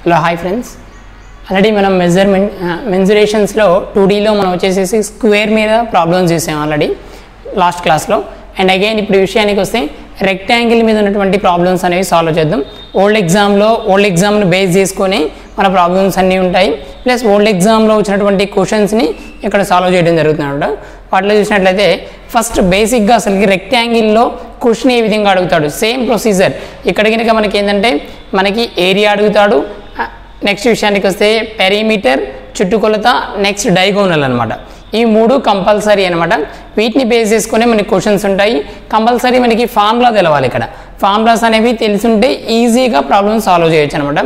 Hello hi friends, already మనం మెజరేషన్స్లో 2Dలో మనం వచ్చేసేసి స్క్వేర్ మీద ప్రాబ్లమ్స్ చేసాం ఆల్రెడీ లాస్ట్ క్లాస్లో. అండ్ అగైన్ ఇప్పుడు ఈ విషయానికి వస్తే రెక్టాంగిల్ మీద ఉన్నటువంటి ప్రాబ్లమ్స్ అనేవి సాల్వ్ చేద్దాం. ఓల్డ్ ఎగ్జామ్ను బేస్ చేసుకొని మన ప్రాబ్లమ్స్ అన్నీ ఉంటాయి. ప్లస్ ఓల్డ్ ఎగ్జామ్లో వచ్చినటువంటి క్వశ్చన్స్ని ఇక్కడ సాల్వ్ చేయడం జరుగుతుంది అనమాట. వాటిలో చూసినట్లయితే ఫస్ట్ బేసిక్గా అసలుకి రెక్టాంగిల్లో క్వశ్చన్ ఏ విధంగా అడుగుతాడు, సేమ్ ప్రొసీజర్. ఇక్కడ కనుక మనకి ఏంటంటే మనకి ఏరియా అడుగుతాడు, నెక్స్ట్ విషయానికి వస్తే పెరిమీటర్ చుట్టుకొలత, నెక్స్ట్ డైగోనల్ అనమాట. ఈ మూడు కంపల్సరీ అనమాట. వీటిని బేస్ చేసుకునే మనకి క్వశ్చన్స్ ఉంటాయి. కంపల్సరీ మనకి ఫార్ములా తెలవాలి. ఇక్కడ ఫార్ములాస్ అనేవి తెలుసుంటే ఈజీగా ప్రాబ్లమ్ సాల్వ్ చేయొచ్చు అనమాట.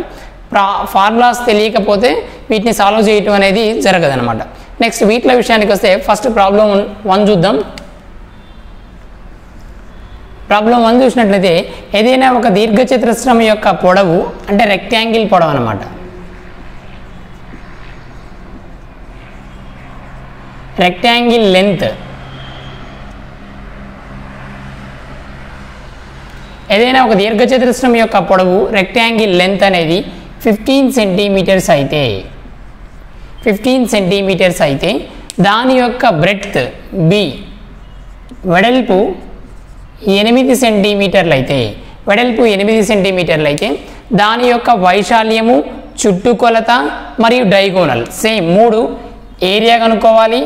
ఫార్ములాస్ తెలియకపోతే వీటిని సాల్వ్ చేయటం అనేది జరగదనమాట. నెక్స్ట్ వీటిల విషయానికి వస్తే ఫస్ట్ ప్రాబ్లం 1 చూద్దాం. ప్రాబ్లం 1 చూసినట్లయితే ఏదైనా ఒక దీర్ఘచతురస్రం యొక్క పొడవు అంటే రెక్టాంగిల్ పొడవు అనమాట. రెక్టాంగిల్ లెంత్ ఏదైనా ఒక దీర్ఘచతురస్రం యొక్క పొడవు రెక్టాంగిల్ లెంత్ అనేది 15 సెంటీమీటర్స్ అయితే 15 సెంటీమీటర్స్ అయితే దాని యొక్క బ్రెడ్త్ బి, వెడల్పు 8 సెంటీమీటర్లు అయితే, వెడల్పు 8 సెంటీమీటర్లు అయితే దాని యొక్క వైశాల్యము, చుట్టుకొలత మరియు డైగోనల్ సేమ్ 3. ఏరియా కనుక్కోవాలి,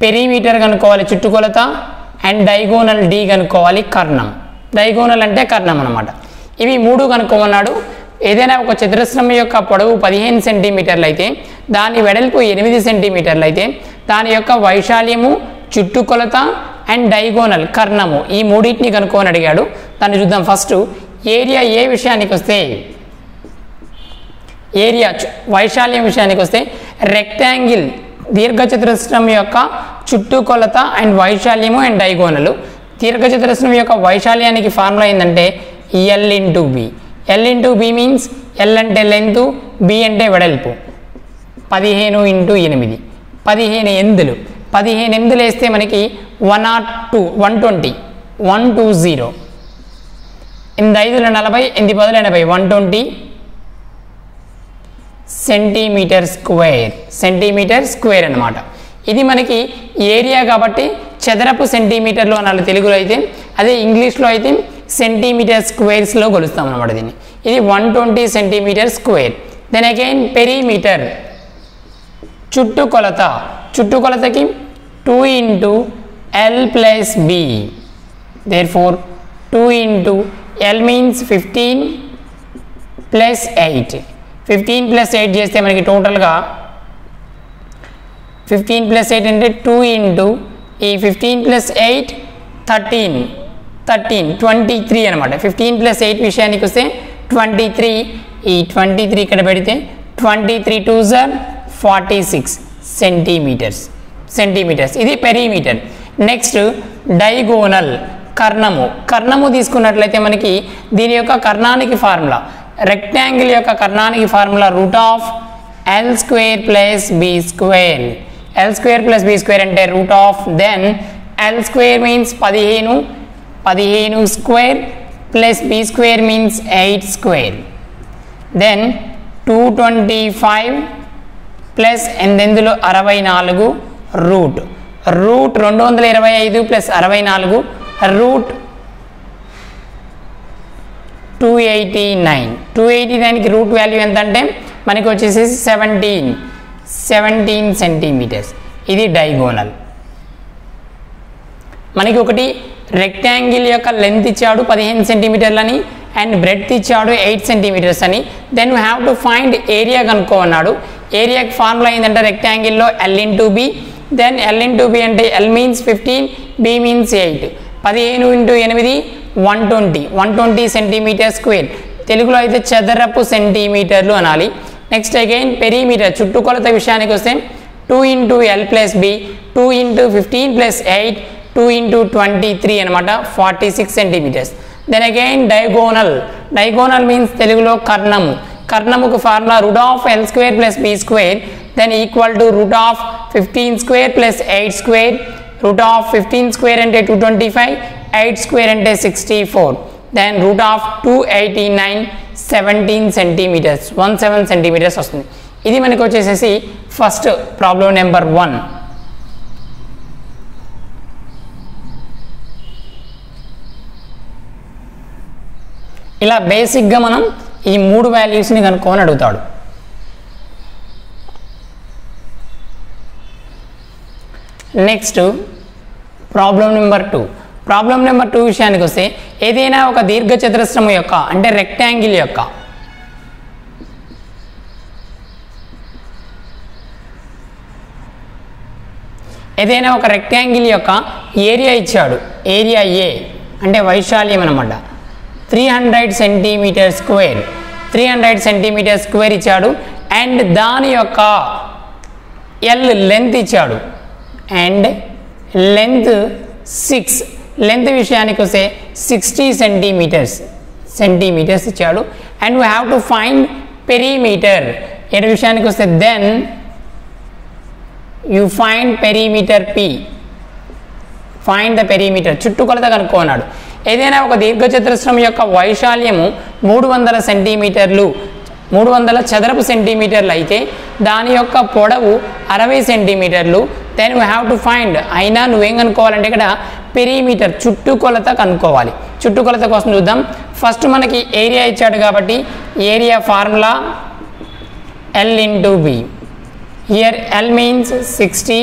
పెరిమీటర్ కనుక్కోవాలి చుట్టుకొలత, అండ్ డైగోనల్ డి కనుక్కోవాలి కర్ణం. డైగోనల్ అంటే కర్ణం అనమాట. ఇవి 3 కనుక్కోమన్నాడు. ఏదైనా ఒక చతురస్రం యొక్క పొడవు 15 సెంటీమీటర్లు అయితే దాని వెడల్పు 8 సెంటీమీటర్లు అయితే దాని యొక్క వైశాల్యము, చుట్టుకొలత అండ్ డైగోనల్ కర్ణము ఈ మూడింటిని కనుక్కోని అడిగాడు. దాన్ని చూద్దాం. ఫస్ట్ ఏరియా ఏ విషయానికి వస్తే ఏరియా వైశాల్యం విషయానికి వస్తే రెక్టాంగిల్ దీర్ఘచతురస్రం యొక్క చుట్టుకొలత అండ్ వైశాల్యము అండ్ డైగోనల్. దీర్ఘచతురస్రం యొక్క వైశాల్యానికి ఫార్ములా ఏంటంటే l into B. L into b means l అంటే లెంత్, బి అంటే వెడల్పు. 15 ఇంటూ 8 15 ఎందులు. 15 ఎందులు వేస్తే మనకి 102 120 120. 8 5 40 8 10 80 120 సెంటీమీటర్ స్క్వేర్ అనమాట. ఇది మనకి ఏరియా కాబట్టి చదరపు సెంటీమీటర్లు అనాలి తెలుగులో అయితే. అదే ఇంగ్లీష్లో అయితే సెంటీమీటర్ స్క్వేర్స్లో కొలుస్తాం అనమాట దీన్ని. ఇది 120 centimetre square. Then again perimeter చుట్టుకొలత. చుట్టుకొలతకి 2 into L plus b. Therefore 2 into l means 15 plus 8. 15 plus 8 చేస్తే మనకి టోటల్గా 15 ప్లస్ 8 అంటే 2 ఇంటూ ఈ 15 ప్లస్ 8 13 23 అనమాట. 15 ప్లస్ 8 విషయానికి వస్తే 23. ఈ 23 ఇక్కడ పెడితే 23 2s are 46 సెంటీమీటర్స్. ఇది పెరిమీటర్. నెక్స్ట్ డైగోనల్ కర్ణము తీసుకున్నట్లయితే మనకి దీని యొక్క కర్ణానికి ఫార్ములా, రెక్టాంగిల్ యొక్క కర్ణానికి formula root of L square plus B square. L square plus B square అంటే root of, then L square means 15 square plus B square means 8 square. Then 225 plus ఎందులో 64 రూట్ 225 ప్లస్ 64 రూట్ 289కి root value ఎంత అంటే మనకి వచ్చేసి 17 centimetres. ఇది diagonal. మనకి ఒకటి రెక్టాంగిల్ యొక్క లెంత్ ఇచ్చాడు 15 సెంటీమీటర్లని అండ్ బ్రెడ్త్ ఇచ్చాడు 8 సెంటీమీటర్స్ అని. Then we have to find area కనుక్కో అన్నాడు. ఏరియాకి ఫార్ములా ఏంటంటే రెక్టాంగిల్లో L into B. Then L into B అంటే L means 15, B means 8. 15 into 8 120 centimetre square. తెలుగులో అయితే చదరపు సెంటీమీటర్లు అనాలి. నెక్స్ట్ అగైన్ పెరిమీటర్ చుట్టుకొలత విషయానికి వస్తే 2 into L plus B, 2 into 15 plus 8, 2 into 23 అనమాట 46 centimetres. Then again diagonal means తెలుగులో కర్ణముకు formula root of L square plus B square then equal to root of 15 square plus 8 square. Root of 15 square అంటే 225, 8 square అంటే 64. Then root of 289 17 centimetres 17 centimetres వస్తుంది. ఇది మనకు వచ్చేసేసి first problem number 1. ఇలా బేసిక్గా మనం ఈ 3 వాల్యూస్ని కనుక్కొని అడుగుతాడు. Next problem number 2. Problem number 2 విషయానికి వస్తే ఏదైనా ఒక దీర్ఘచతురస్రం యొక్క అంటే రెక్టాంగిల్ యొక్క ఏదైనా ఒక రెక్టాంగిల్ యొక్క ఏరియా ఇచ్చాడు. ఏరియా ఏ అంటే వైశాల్యం అనమాట. 300 సెంటీమీటర్ స్క్వేర్ 300 సెంటీమీటర్ స్క్వేర్ ఇచ్చాడు. అండ్ దాని యొక్క ఎల్ లెంత్ ఇచ్చాడు. అండ్ లెంత్ 6 లెంత్ విషయానికి వస్తే 60 సెంటీమీటర్స్ ఇచ్చాడు. And we have to find perimeter. ఏ విషయానికి వస్తే then you find perimeter P. Find the perimeter, చుట్టుకొలత కనుక్కున్నాడు. ఏదైనా ఒక దీర్ఘచతురస్రం యొక్క వైశాల్యము 300 సెంటీమీటర్లు 300 చదరపు సెంటీమీటర్లు అయితే దాని యొక్క పొడవు 60 సెంటీమీటర్లు. Then we have to find. అయినా నువ్వేం కనుక్కోవాలంటే ఇక్కడ పెరీమీటర్ చుట్టుకొలత కనుక్కోవాలి. చుట్టుకొలత కోసం చూద్దాం. ఫస్ట్ మనకి ఏరియా ఇచ్చాడు కాబట్టి area formula L into B. Here L means 60,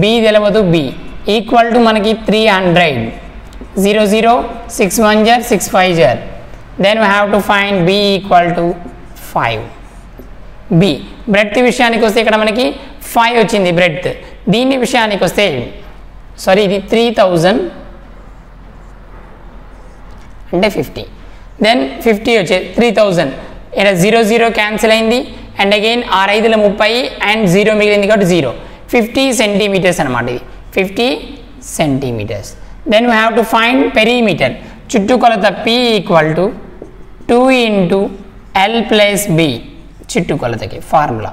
B తెలవదు, బి ఈక్వల్ టు మనకి 300. 0 0 6 1 jar 6 5 jar. Then we have to find b equal to 5. b breadth విషయానికి వస్తే ఇక్కడ మనకి 5 వచ్చింది బ్రెడ్త్. దీని విషయానికి వస్తే సారీ ఇది 3000 అంటే 50. దెన్ 50 వచ్చే 3000. ఇక్కడ 0 0 క్యాన్సిల్ అయింది. అండ్ అగైన్ 6 5 30 అండ్ 0 మిగిలింది కాబట్టి 0. 50 సెంటీమీటర్స్ అనమాట. ఇది 50 centimetres. Then we have to find perimeter. చుట్టుకొలత P equal to 2 into L plus B. చుట్టుకొలతకి formula.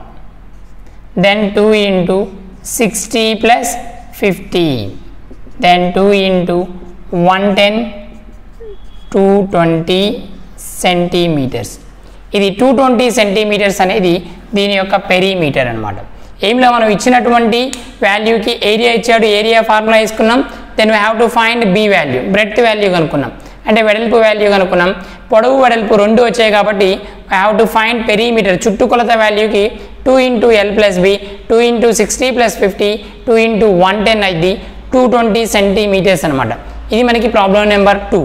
Then 2 into 60 plus 50. Then 2 into 110 220 centimetres. ఇది 220 సెంటీమీటర్స్ అనేది దీని యొక్క పెరీమీటర్ అనమాట. ఏంలో మనం ఇచ్చినటువంటి వాల్యూకి ఏరియా ఇచ్చాడు. ఏరియా ఫార్ములా వేసుకున్నాం. Then we have to find B value, breadth value కనుక్కున్నాం. అంటే వెడల్పు వాల్యూ కనుక్కున్నాం. పొడవు వెడల్పు 2 వచ్చాయి కాబట్టి we have to find perimeter. చుట్టుకొలత వాల్యూకి 2 into L plus B, 2 into 60 plus 50, 2 into 110 అయింది 220 సెంటీమీటర్స్ అనమాట. ఇది మనకి ప్రాబ్లం నెంబర్ 2.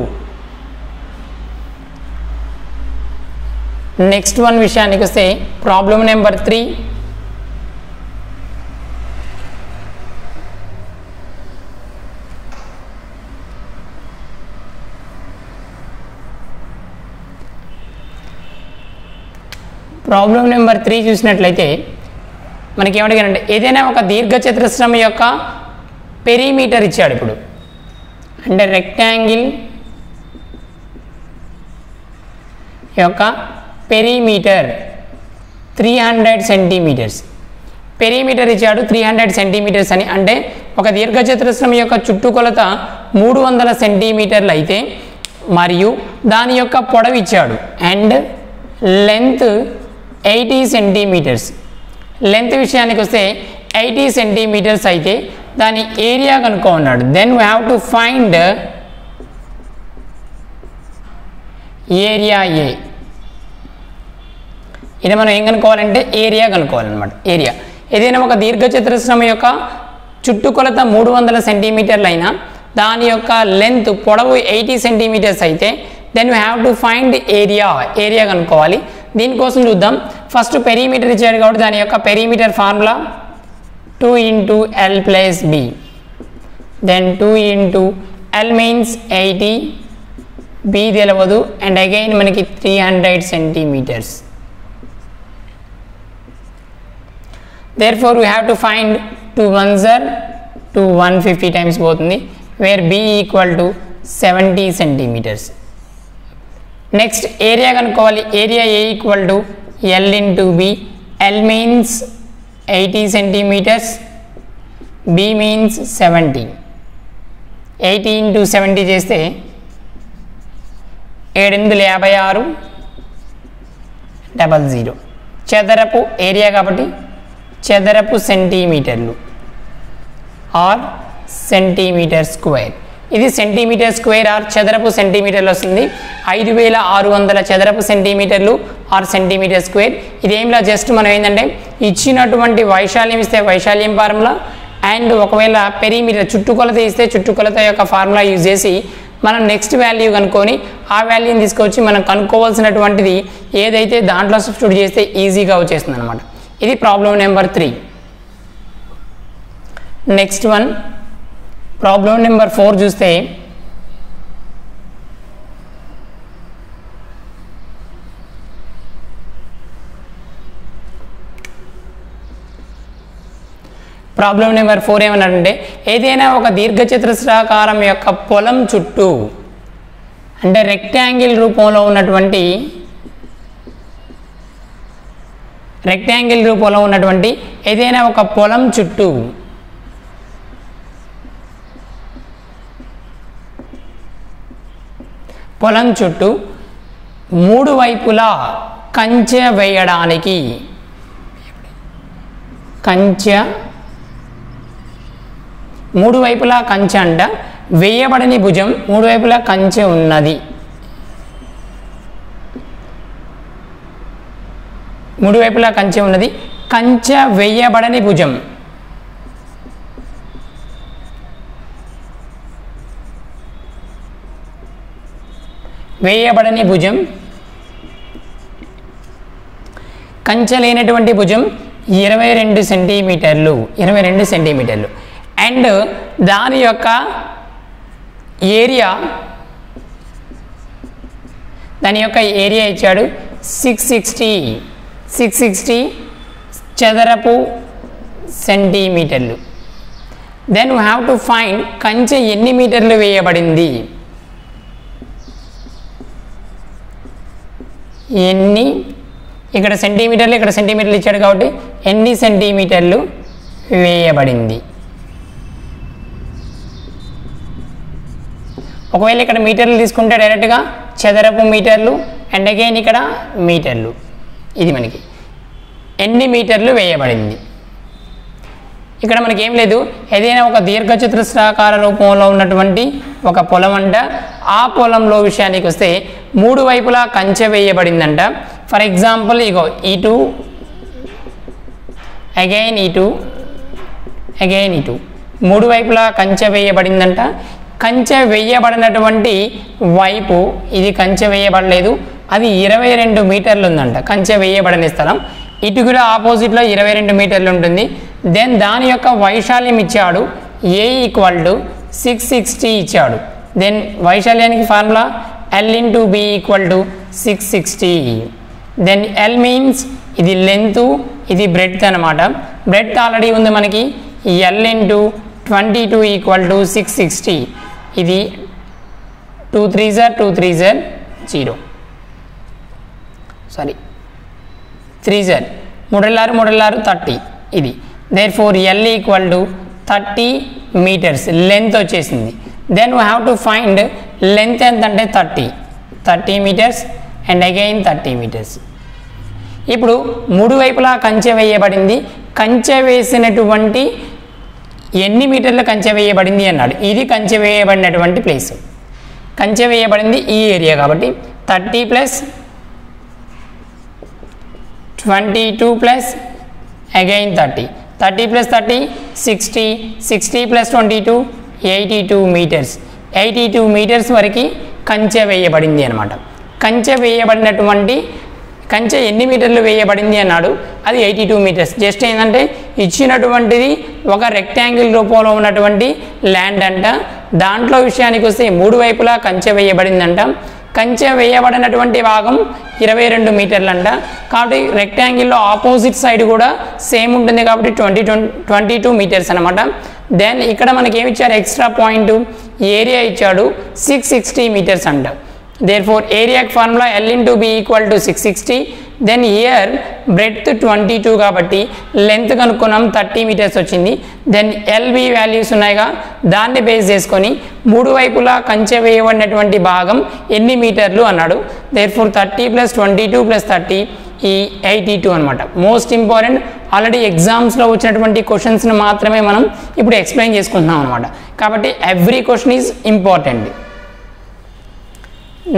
నెక్స్ట్ వన్ విషయానికి వస్తే ప్రాబ్లం నెంబర్ 3. ప్రాబ్లం నెంబర్ 3 చూసినట్లయితే మనకి ఏమడిగానంటే ఏదైనా ఒక దీర్ఘచతురస్రం యొక్క పెరీమీటర్ ఇచ్చాడు. ఇప్పుడు అంటే రెక్టాంగిల్ యొక్క పెరీమీటర్ 300 సెంటీమీటర్స్. పెరీమీటర్ ఇచ్చాడు 300 సెంటీమీటర్స్ అని. అంటే ఒక దీర్ఘచతురస్రం యొక్క చుట్టుకొలత 300 సెంటీమీటర్లు అయితే మరియు దాని యొక్క పొడవు ఇచ్చాడు. And length 80 centimetres. లెంత్ విషయానికి వస్తే 80 సెంటీమీటర్స్ అయితే దాని ఏరియా కనుక్కున్నాడు. Then we have to find area A. ఇది మనం ఏం కనుక్కోవాలంటే ఏరియా కనుక్కోవాలన్నమాట. ఏరియా ఏదైనా ఒక దీర్ఘచతురస్రం యొక్క చుట్టుకొలత 300 సెంటీమీటర్లు అయినా దాని యొక్క లెంత్ పొడవు 80 సెంటీమీటర్స్ అయితే then we have to find area. Area కనుక్కోవాలి. దీనికోసం చూద్దాం. ఫస్ట్ పెరీమీటర్ ఇచ్చాడు కాబట్టి దాని యొక్క perimeter formula 2 into L plus B. Then 2 into L means 80, B తెలవదు అండ్ అగైన్ మనకి 300 centimetres. Therefore we have to find 2 1s are 2 150 times పోతుంది where B equal to 70 centimetres. Next area కనుక్కోవాలి. Area A equal to L into B. L means 80 centimetres, B means 70. 80 into 70 చేస్తే 7 56 00 చదరపు area కాబట్టి చదరపు సెంటీమీటర్లు are centimetre square. ఇది centimetre square are చదరపు సెంటీమీటర్లు వస్తుంది. 5600 చదరపు సెంటీమీటర్లు ఆర్ సెంటీమీటర్ స్క్వేర్. ఇదేంలా జస్ట్ మనం ఏంటంటే ఇచ్చినటువంటి వైశాల్యం ఇస్తే వైశాల్యం ఫార్ములా అండ్ ఒకవేళ పెరిమీటర్ చుట్టుకొలత ఇస్తే చుట్టుకొలత యొక్క ఫార్ములా యూజ్ చేసి మనం నెక్స్ట్ వాల్యూ కనుక్కొని ఆ వాల్యూని తీసుకొచ్చి మనం కనుక్కోవాల్సినటువంటిది ఏదైతే దాంట్లో సబ్స్టిట్యూట్ చేస్తే ఈజీగా వచ్చేస్తుంది అనమాట. ఇది problem number 3. Next one problem number 4 చూస్తే ప్రాబ్లం నెంబర్ 4 ఏమన్నారంటే ఏదైనా ఒక దీర్ఘచతురస్రాకారం యొక్క పొలం చుట్టూ అంటే రెక్టాంగిల్ రూపంలో ఉన్నటువంటి ఏదైనా ఒక పొలం చుట్టూ మూడు వైపులా కంచె వేయడానికి మూడు వైపులా కంచె అంట వేయబడని భుజం మూడు వైపులా కంచె ఉన్నది. కంచె వేయబడని భుజం కంచె లేనటువంటి భుజం 22 సెంటీమీటర్లు అండ్ దాని యొక్క ఏరియా ఇచ్చాడు 660 చదరపు సెంటీమీటర్లు. Then we have to find కంచె ఎన్ని మీటర్లు వేయబడింది, ఇక్కడ సెంటీమీటర్లు ఇచ్చాడు కాబట్టి ఎన్ని సెంటీమీటర్లు వేయబడింది. ఒకవేళ ఇక్కడ మీటర్లు తీసుకుంటే డైరెక్ట్గా చదరపు మీటర్లు అండ్ అగైన్ ఇక్కడ మీటర్లు. ఇది మనకి ఎన్ని మీటర్లు వేయబడింది. ఇక్కడ మనకి ఏం లేదు, ఏదైనా ఒక దీర్ఘచతురస్రాకార రూపంలో ఉన్నటువంటి ఒక పొలం అంట. ఆ పొలంలో విషయానికి వస్తే మూడు వైపులా కంచె వేయబడిందంట. ఫర్ ఎగ్జాంపుల్ ఇగో ఇటు అగైన్ ఇటు మూడు వైపులా కంచె వేయబడిందంట. కంచె వేయబడినటువంటి వైపు ఇది కంచె వేయబడలేదు, అది 22 మీటర్లు ఉందంట కంచె వేయబడని స్థలం. ఇటు కూడా ఆపోజిట్లో 22 మీటర్లు ఉంటుంది. దెన్ దాని యొక్క వైశాల్యం ఇచ్చాడు A = 660 ఇచ్చాడు. దెన్ వైశాల్యానికి formula L × B = 660. Then L means ఇది లెంత్, ఇది బ్రెడ్త్ అనమాట. బ్రెడ్త్ ఆల్రెడీ ఉంది మనకి. L × 22 = 660. ఇది 2 3s 0 సారీ 3s 3 30 ఇది. therefore L = 30 meters లెంత్ వచ్చేసింది. Then we have to find length ఎంత అంటే 30 meters అండ్ అగైన్ 30 meters. ఇప్పుడు మూడు వైపులా కంచె వేయబడింది. కంచె వేసినటువంటి ఎన్ని మీటర్ల కంచె వేయబడింది అన్నాడు. ఇది కంచె వేయబడినటువంటి ప్లేస్. కంచె వేయబడింది ఈ ఏరియా కాబట్టి 30 + 22 + అగైన్ 30 + 30 60 + 22 82 meters. 82 meters వరకు కంచె వేయబడింది అనమాట. కంచె వేయబడినటువంటి కంచె ఎన్ని మీటర్లు వేయబడింది అన్నాడు. అది 82 meters. జస్ట్ ఏంటంటే ఇచ్చినటువంటిది ఒక రెక్టాంగిల్ రూపంలో ఉన్నటువంటి ల్యాండ్ అంట. దాంట్లో విషయానికి వస్తే మూడు వైపులా కంచె వేయబడిందంట. కంచె వేయబడినటువంటి భాగం 22 మీటర్లు అంట. కాబట్టి రెక్టాంగిల్లో ఆపోజిట్ సైడ్ కూడా సేమ్ ఉంటుంది కాబట్టి 22 meters అనమాట. దెన్ ఇక్కడ మనకి ఏమి ఇచ్చారు, ఎక్స్ట్రా పాయింట్ ఏరియా ఇచ్చాడు 660 meters అంట. therefore ఏరియాకి formula L × B = 660. Then here breadth 22 కాబట్టి లెంత్ కనుక్కున్నాం 30 మీటర్స్ వచ్చింది. దెన్ ఎల్బి వాల్యూస్ ఉన్నాయిగా, దాన్ని బేస్ చేసుకొని మూడు వైపులా కంచె వేయబడినటువంటి భాగం ఎన్ని మీటర్లు అన్నాడు. దేర్ఫోర్ 30 + 22 + 30 ఈ 82 అనమాట. మోస్ట్ ఇంపార్టెంట్, ఆల్రెడీ ఎగ్జామ్స్లో వచ్చినటువంటి క్వశ్చన్స్ని మాత్రమే మనం ఇప్పుడు ఎక్స్ప్లెయిన్ చేసుకుంటున్నాం అనమాట. కాబట్టి every question is important.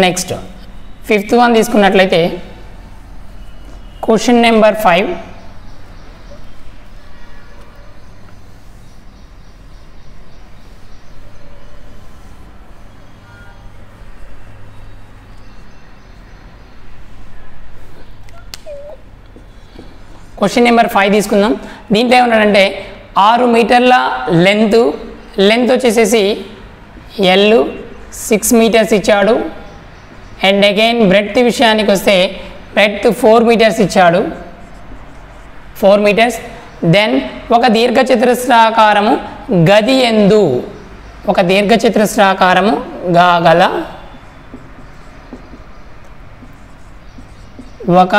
Next 5th one తీసుకున్నట్లయితే క్వశ్చన్ నెంబర్ 5. క్వశ్చన్ నెంబర్ 5 తీసుకుందాం. దీంట్లో ఏమన్నాడంటే 6 మీటర్ల లెంత్ వచ్చేసేసి ఎల్ 6 మీటర్స్ ఇచ్చాడు. అండ్ అగైన్ బ్రెడ్త్ విషయానికి వస్తే బ్రెడ్త్ 4 మీటర్స్ ఇచ్చాడు, 4 మీటర్స్. దెన్ ఒక దీర్ఘచతురస్రాకారము గది ఎందు, ఒక దీర్ఘచతురస్రాకారము గల ఒక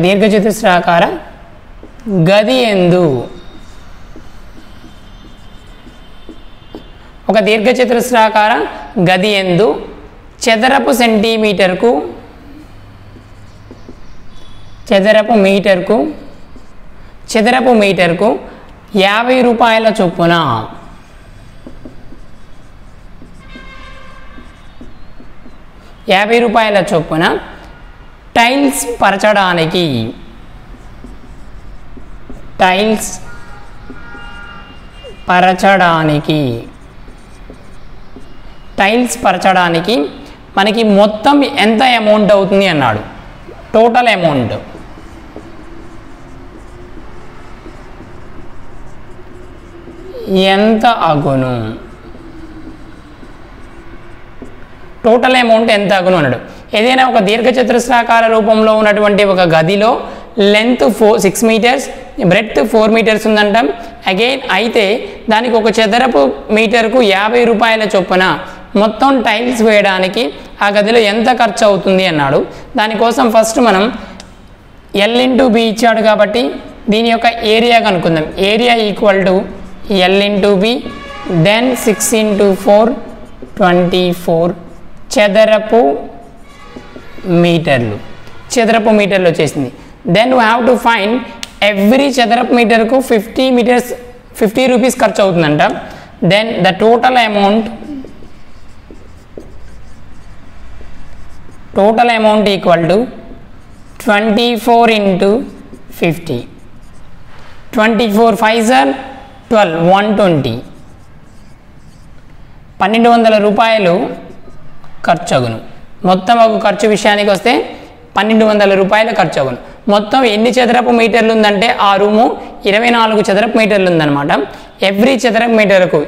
దీర్ఘచతురస్రాకార గది ఎందు, ఒక దీర్ఘచతురస్రాకార గది ఎందు చదరపు సెంటీమీటర్కు చదరపు మీటర్కు 50 రూపాయల చొప్పున టైల్స్ పరచడానికి మనకి మొత్తం ఎంత అమౌంట్ అవుతుంది అన్నాడు. టోటల్ అమౌంట్ ఎంత అగును, టోటల్ అమౌంట్ ఎంత అగును అన్నాడు. ఏదైనా ఒక దీర్ఘచతురస్రాకార రూపంలో ఉన్నటువంటి ఒక గదిలో లెంత్ 6 మీటర్స్, బ్రెడ్త్ 4 మీటర్స్ ఉందంటాం. అగైన్ అయితే దానికి ఒక చదరపు మీటర్కు 50 రూపాయల చొప్పున మొత్తం టైల్స్ వేయడానికి ఆ గదిలో ఎంత ఖర్చు అవుతుంది అన్నాడు. దానికోసం ఫస్ట్ మనం ఎల్ ఇంటూ బి ఇచ్చాడు కాబట్టి దీని యొక్క ఏరియా కనుక్కుందాం. Area equal to L into B, then 6 × 4 24 చదరపు మీటర్లు వచ్చేసింది. Then we have to find every చదరపు మీటర్కు 50 రూపీస్ ఖర్చు అవుతుందంట. Then the total amount equal to 24 × 50. 24 5s are 12, 120. 1200 రూపాయలు ఖర్చు అగును. మొత్తం ఒక ఖర్చు విషయానికి వస్తే 1200 రూపాయలు ఖర్చు అగును. మొత్తం ఎన్ని చదరపు మీటర్లు ఉందంటే ఆ రూము 24 చదరపు మీటర్లు ఉందన్నమాట. ఎవ్రీ చదరపు మీటర్కు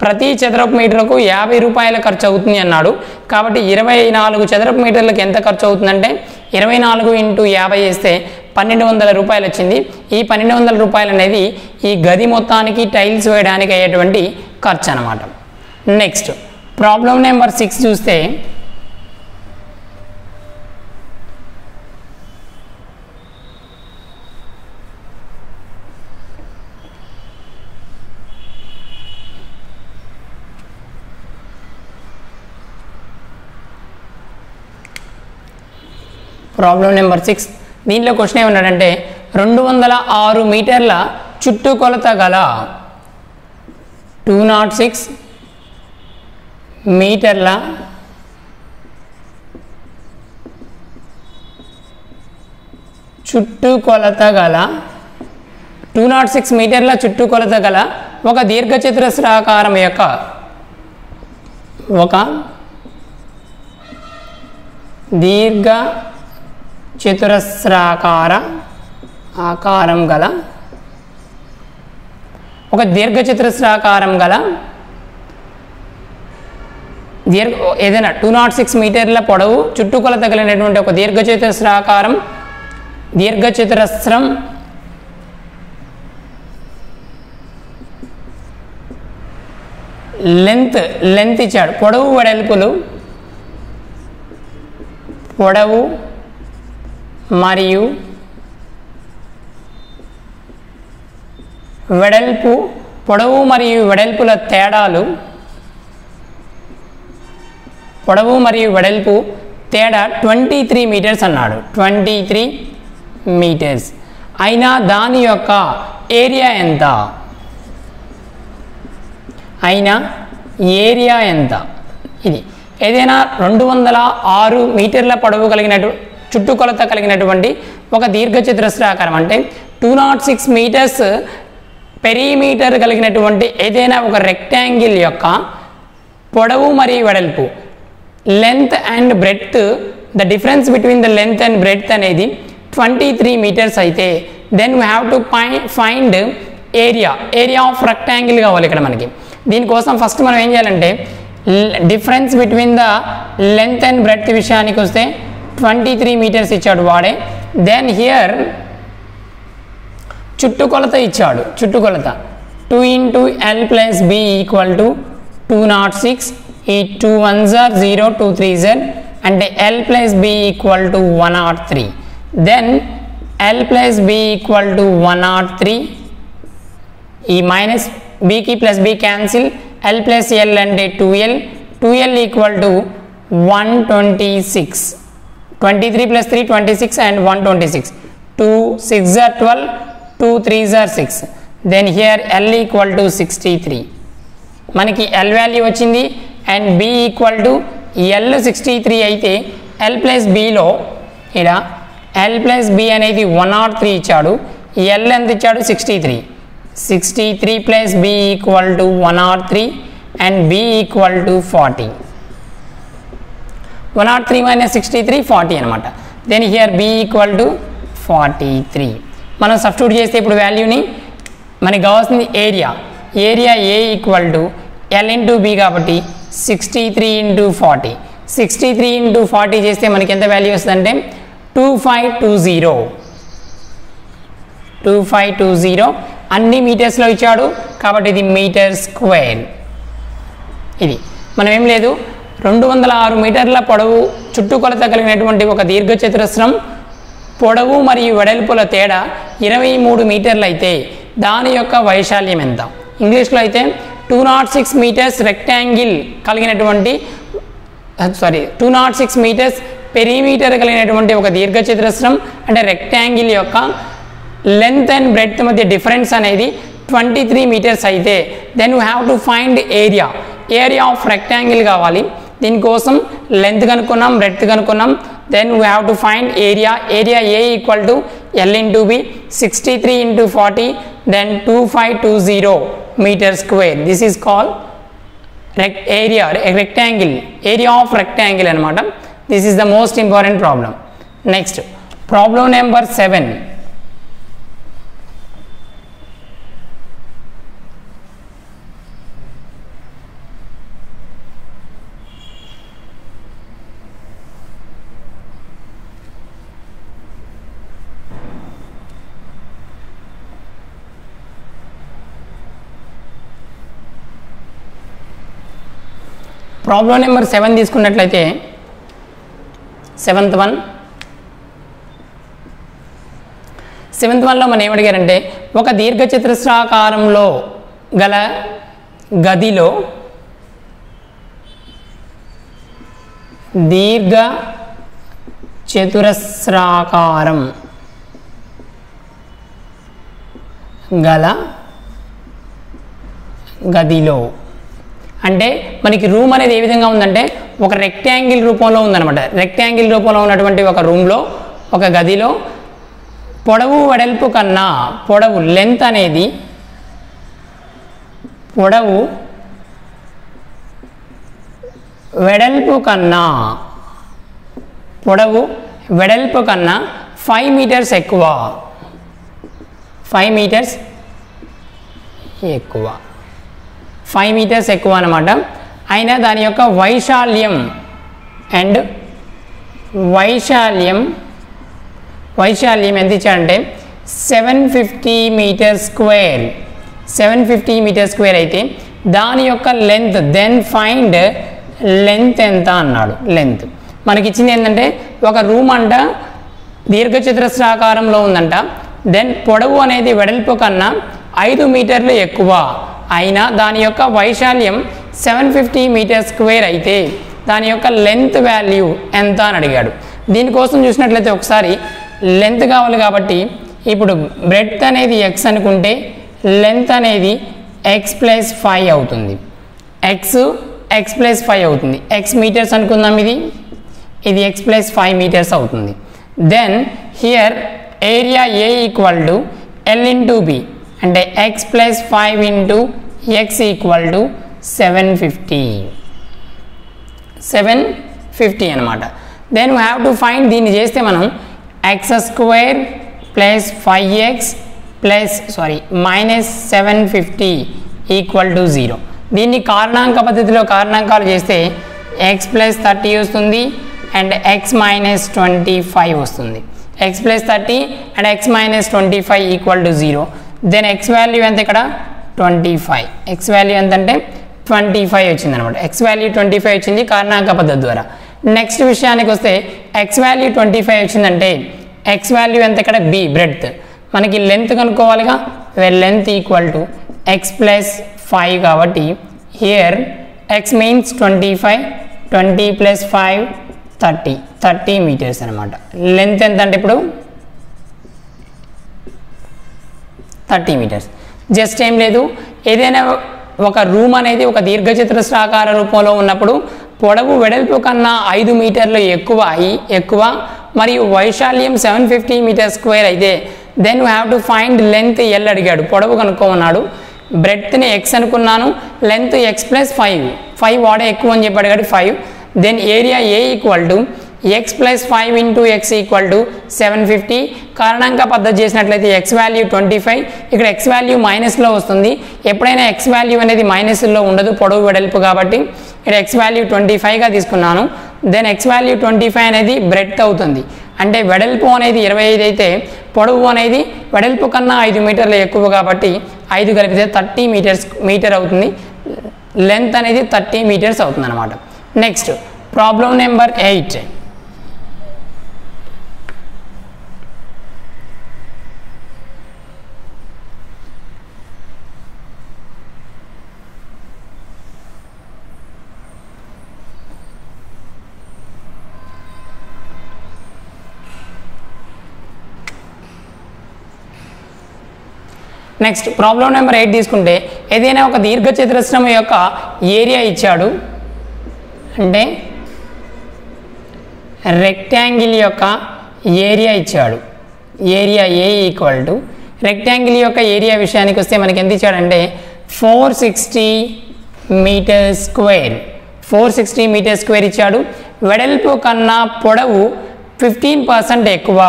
ప్రతి చదరపు మీటర్కు 50 రూపాయలు ఖర్చు అవుతుంది అన్నాడు. కాబట్టి 24 చదరపు మీటర్లకు ఎంత ఖర్చు అవుతుందంటే 24 × 50 వేస్తే 1200 రూపాయలు వచ్చింది. ఈ 1200 రూపాయలు అనేది ఈ గది మొత్తానికి టైల్స్ వేయడానికి అయ్యేటువంటి ఖర్చు అనమాట. నెక్స్ట్ ప్రాబ్లం నెంబర్ 6 చూస్తే దీంట్లో క్వశ్చన్ ఏమన్నాడంటే 206 మీటర్ల చుట్టుకొలత గల 206 మీటర్ల చుట్టుకొలత గల ఒక దీర్ఘచతురస్రాకారం యొక్క దీర్ఘచతురస్రాకారం గల ఏదైనా 206 మీటర్ల పొడవు చుట్టుకొలత కలిగినటువంటి ఒక దీర్ఘచతురస్రం లెంత్ ఇచ్చాడు. పొడవు మరియు వెడల్పుల తేడాలు, పొడవు మరియు వెడల్పు తేడా 23 మీటర్స్ అన్నాడు. 23 మీటర్స్ అయినా దాని యొక్క ఏరియా ఎంత? ఇది ఏదైనా 206 మీటర్ల పొడవు చుట్టుకొలత కలిగినటువంటి ఒక దీర్ఘచతురస్రాకారం, అంటే 206 మీటర్స్ పెరిమీటర్ కలిగినటువంటి ఏదైనా ఒక రెక్టాంగిల్ యొక్క పొడవు మరియు వెడల్పు, length and breadth, the difference between the length and breadth అనేది 23 మీటర్స్ అయితే then we have to find area of rectangle కావాలి ఇక్కడ మనకి. దీనికోసం ఫస్ట్ మనం ఏం చేయాలంటే difference between the length and breadth విషయానికి వస్తే 23 మీటర్స్ ఇచ్చాడు వాడే. దెన్ హియర్ చుట్టుకొలత ఇచ్చాడు. 2 into L plus B equal to 206. ఈ 2 1s are 0, 2 3s are, అంటే L plus B equal to 103. దెన్ L plus B equal to 103. ఈ మైనస్ బీకి plus B cancel, L plus L అంటే 2L equal to 126. 23 plus 3 26 and 126. 2 6s are 12, 2 3s are 6. Then here L equal to 63. మనకి L value వచ్చింది and B equal to L 63 అయితే L plus Bలో ఇలా L plus B అనేది 103 ఇచ్చాడు, L ఎంత ఇచ్చాడు 63 plus B equal to 103 and B equal to 40. 103 minus 63 40 అనమాట. Then here B equal to 43. మనం సబ్స్టిట్యూట్ చేస్తే ఇప్పుడు వాల్యూని మనకి కావాల్సింది area A equal to L into B కాబట్టి 63 into 40. 63 into 40 చేస్తే మనకి ఎంత వాల్యూ వస్తుందంటే 2520. అన్ని మీటర్స్లో ఇచ్చాడు కాబట్టి ఇది మీటర్ స్క్వేర్. ఇది మనం ఏం లేదు 206 మీటర్ల పొడవు చుట్టుకొలత కలిగినటువంటి ఒక దీర్ఘచతురస్రం పొడవు మరియు వెడల్పుల తేడా 23 మీటర్లు అయితే దాని యొక్క వైశాల్యం ఎంత? ఇంగ్లీష్లో అయితే 206 మీటర్స్ రెక్టాంగిల్ కలిగినటువంటి 206 మీటర్స్ పెరిమీటర్ కలిగినటువంటి ఒక దీర్ఘచతురస్రం అంటే రెక్టాంగిల్ యొక్క లెంత్ అండ్ బ్రెడ్త్ మధ్య డిఫరెన్స్ అనేది 23 మీటర్స్ అయితే then you have to find area of rectangle కావాలి. దీనికోసం లెంత్ కనుక్కున్నాం, బ్రెడ్త్ కనుక్కున్నాం. Then we have to find area A equal to L into B. 63 into 40 then 2520 metre square. This is called area of rectangle అనమాట. This is the most important problem. Next problem number 7. Problem number 7 తీసుకున్నట్లయితే seventh వన్లో మనం ఏమడిగారంటే ఒక దీర్ఘచతురస్రాకారంలో గల గదిలో దీర్ఘచతురస్రాకారం గల గదిలో అంటే మనకి రూమ్ అనేది ఏ విధంగా ఉందంటే ఒక రెక్టాంగిల్ రూపంలో ఉందన్నమాట. రెక్టాంగిల్ రూపంలో ఉన్నటువంటి ఒక రూమ్లో ఒక గదిలో పొడవు వెడల్పు కన్నా పొడవు లెంత్ అనేది పొడవు వెడల్పు కన్నా 5 మీటర్స్ ఎక్కువ 5 మీటర్స్ ఎక్కువ అన్నమాట. అయినా దాని యొక్క వైశాల్యం ఎంత ఇచ్చాడంటే 750 మీటర్ స్క్వేర్. 750 మీటర్ స్క్వేర్ అయితే దాని యొక్క లెంత్, దెన్ ఫైండ్ లెంత్ ఎంత అన్నాడు. లెంత్ మనకి ఇచ్చింది ఏంటంటే ఒక రూమ్ అంట దీర్ఘచతురస్రాకారంలో ఉందంట, దెన్ పొడవు అనేది వెడల్పు కన్నా 5 మీటర్లు ఎక్కువ అయినా దాని యొక్క వైశాల్యం 750 మీటర్ స్క్వేర్ అయితే దాని యొక్క లెంత్ వాల్యూ ఎంత అని అడిగాడు. దీనికోసం చూసినట్లయితే ఒకసారి లెంత్ కావాలి కాబట్టి ఇప్పుడు బ్రెడ్త్ అనేది x అనుకుంటే లెంత్ అనేది x+5 అవుతుంది. x+5 అవుతుంది. x మీటర్స్ అనుకుందాం, ఇది x+5 మీటర్స్ అవుతుంది. Then here area A equal to L into B అంటే x+5 into x equal to 750 అనమాట. Then we have to find, దీన్ని చేస్తే మనం x² plus 5x minus 750 equal to 0. దీన్ని కారణాంక పద్ధతిలో కారణాంకాలు చేస్తే x+30 వస్తుంది అండ్ x-25 వస్తుంది. x+30 and x-25 equal to 0. Then x value ఎంత ఇక్కడ 25. x వాల్యూ ఎంత అంటే 25 వచ్చింది అనమాట. x వాల్యూ 25 వచ్చింది కారణాంక పద్ధతి ద్వారా. నెక్స్ట్ విషయానికి వస్తే x వాల్యూ 25 వచ్చిందంటే x వాల్యూ ఎంత ఇక్కడ b బ్రెడ్త్, మనకి లెంత్ కనుక్కోవాలిగా. లెంత్ ఈక్వల్ టు x+5 కాబట్టి హియర్ x మీన్స్ 25, 20 + 5 30 మీటర్స్ అనమాట. లెంత్ ఎంత అంటే ఇప్పుడు 30 మీటర్స్. జస్ట్ ఏం లేదు, ఏదైనా ఒక రూమ్ అనేది ఒక దీర్ఘచతురస్రాకార రూపంలో ఉన్నప్పుడు పొడవు వెడల్పు కన్నా 5 మీటర్లు ఎక్కువ మరియు వైశాల్యం 750 మీటర్ స్క్వేర్ అయితే then we have to find length L అడిగాడు. పొడవు కనుక్కోమన్నాడు. బ్రెడ్త్ని x అనుకున్నాను, లెంత్ x+5 వాడే ఎక్కువ అని చెప్పి అడిగాడు 5. Then area A equal to x+5 into x equal to 750. కారణాంక పద్ధతి చేసినట్లయితే x వాల్యూ 25, ఇక్కడ x వాల్యూ మైనస్లో వస్తుంది. ఎప్పుడైనా x వాల్యూ అనేది మైనస్లో ఉండదు పొడవు వెడల్పు కాబట్టి ఇక్కడ x వాల్యూ 25గా తీసుకున్నాను. దెన్ x వాల్యూ 25 అనేది బ్రెడ్త్ అవుతుంది. అంటే వెడల్పు అనేది 25 అయితే పొడవు అనేది వెడల్పు కన్నా 5 మీటర్లు ఎక్కువ కాబట్టి 5 కలిపితే 30 మీటర్ అవుతుంది. లెంత్ అనేది 30 మీటర్స్ అవుతుంది అనమాట. Next problem number 8. Next problem number 8 తీసుకుంటే ఏదైనా ఒక దీర్ఘచతురస్రం యొక్క ఏరియా ఇచ్చాడు, అంటే రెక్టాంగిల్ యొక్క ఏరియా ఇచ్చాడు. Area A equal to rectangle యొక్క ఏరియా విషయానికి వస్తే మనకి ఎంత ఇచ్చాడంటే 460 మీటర్ స్క్వేర్. 460 మీటర్ స్క్వేర్ ఇచ్చాడు. వెడల్పు కన్నా పొడవు 15% ఎక్కువ.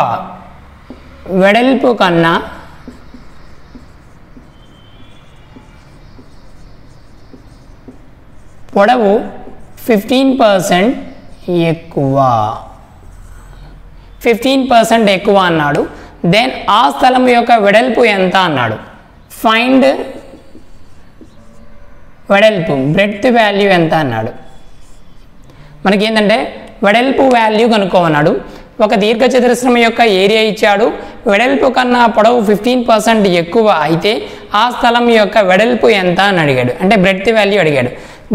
వెడల్పు కన్నా పొడవు 15% ఎక్కువ. 15% ఎక్కువ అన్నాడు. దెన్ ఆ స్థలం యొక్క వెడల్పు ఎంత అన్నాడు. ఫైండ్ వెడల్పు బ్రెడ్త్ వాల్యూ ఎంత అన్నాడు. మనకి ఏంటంటే వెడల్పు వాల్యూ కనుక్కోమన్నాడు. ఒక దీర్ఘచతురస్రం యొక్క ఏరియా ఇచ్చాడు, వెడల్పు కన్నా పొడవు 15% ఎక్కువ అయితే ఆ స్థలం యొక్క వెడల్పు ఎంత అని అడిగాడు, అంటే బ్రెడ్త్ వాల్యూ అడిగాడు.